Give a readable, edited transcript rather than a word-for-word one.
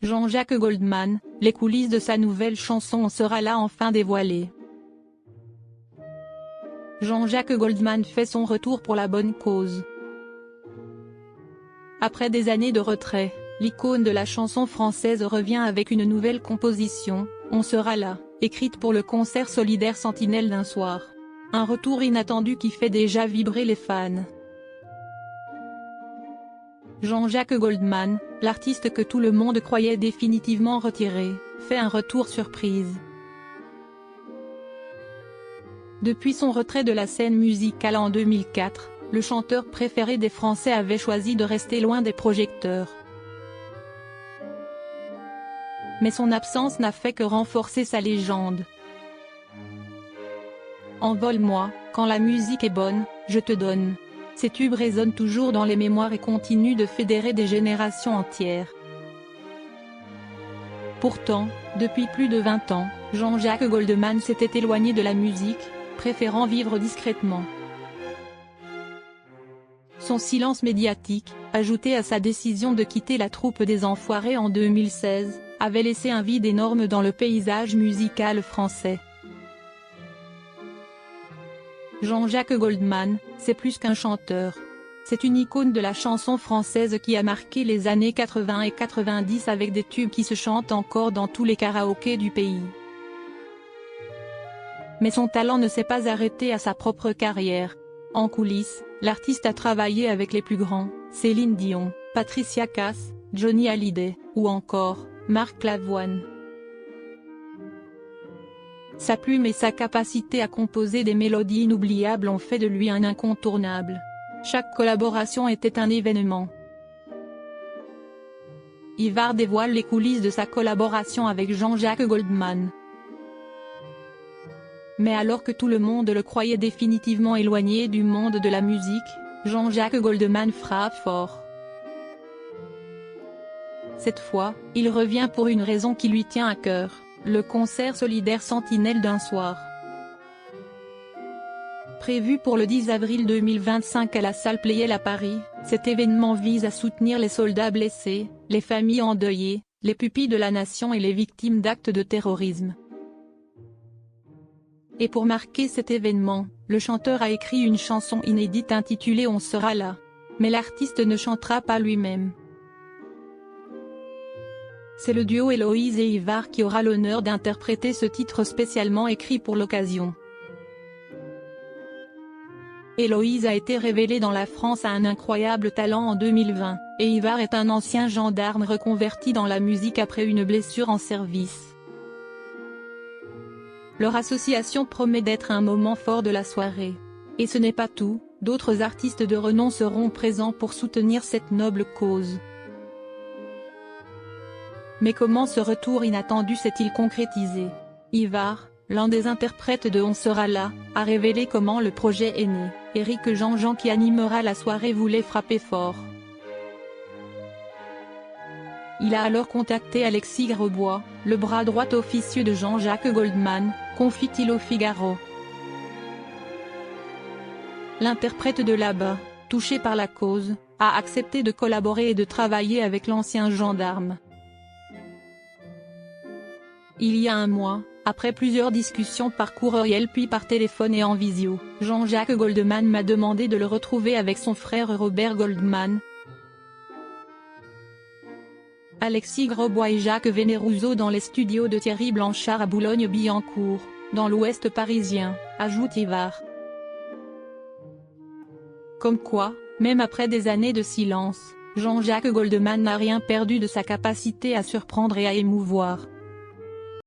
Jean-Jacques Goldman, les coulisses de sa nouvelle chanson On sera là enfin dévoilées. Jean-Jacques Goldman fait son retour pour la bonne cause. Après des années de retrait, l'icône de la chanson française revient avec une nouvelle composition, On sera là, écrite pour le concert solidaire Sentinelle d'un soir. Un retour inattendu qui fait déjà vibrer les fans. Jean-Jacques Goldman, l'artiste que tout le monde croyait définitivement retiré, fait un retour surprise. Depuis son retrait de la scène musicale en 2004, le chanteur préféré des Français avait choisi de rester loin des projecteurs. Mais son absence n'a fait que renforcer sa légende. Envole-moi, quand la musique est bonne, je te donne. Ces tubes résonnent toujours dans les mémoires et continuent de fédérer des générations entières. Pourtant, depuis plus de 20 ans, Jean-Jacques Goldman s'était éloigné de la musique, préférant vivre discrètement. Son silence médiatique, ajouté à sa décision de quitter la troupe des Enfoirés en 2016, avait laissé un vide énorme dans le paysage musical français. Jean-Jacques Goldman, c'est plus qu'un chanteur. C'est une icône de la chanson française qui a marqué les années 80 et 90 avec des tubes qui se chantent encore dans tous les karaokés du pays. Mais son talent ne s'est pas arrêté à sa propre carrière. En coulisses, l'artiste a travaillé avec les plus grands, Céline Dion, Patricia Cass, Johnny Hallyday, ou encore, Marc Lavoine. Sa plume et sa capacité à composer des mélodies inoubliables ont fait de lui un incontournable. Chaque collaboration était un événement. Yvar dévoile les coulisses de sa collaboration avec Jean-Jacques Goldman. Mais alors que tout le monde le croyait définitivement éloigné du monde de la musique, Jean-Jacques Goldman frappe fort. Cette fois, il revient pour une raison qui lui tient à cœur. Le concert solidaire Sentinelle d'un soir. Prévu pour le 10 avril 2025 à la salle Playel à Paris, cet événement vise à soutenir les soldats blessés, les familles endeuillées, les pupilles de la nation et les victimes d'actes de terrorisme. Et pour marquer cet événement, le chanteur a écrit une chanson inédite intitulée On sera là. Mais l'artiste ne chantera pas lui-même. C'est le duo Héloïse et Yvar qui aura l'honneur d'interpréter ce titre spécialement écrit pour l'occasion. Héloïse a été révélée dans la France à un incroyable talent en 2020, et Yvar est un ancien gendarme reconverti dans la musique après une blessure en service. Leur association promet d'être un moment fort de la soirée. Et ce n'est pas tout, d'autres artistes de renom seront présents pour soutenir cette noble cause. Mais comment ce retour inattendu s'est-il concrétisé? Yvar, l'un des interprètes de On sera là, a révélé comment le projet est né. Éric Jean-Jean qui animera la soirée voulait frapper fort. Il a alors contacté Alexis Grosbois, le bras droit officieux de Jean-Jacques Goldman, confie-t-il au Figaro. L'interprète de là-bas, touché par la cause, a accepté de collaborer et de travailler avec l'ancien gendarme. Il y a un mois, après plusieurs discussions par courriel puis par téléphone et en visio, Jean-Jacques Goldman m'a demandé de le retrouver avec son frère Robert Goldman, Alexis Grosbois et Jacques Veneruso dans les studios de Thierry Blanchard à Boulogne-Billancourt, dans l'ouest parisien, ajoute Yvar. Comme quoi, même après des années de silence, Jean-Jacques Goldman n'a rien perdu de sa capacité à surprendre et à émouvoir.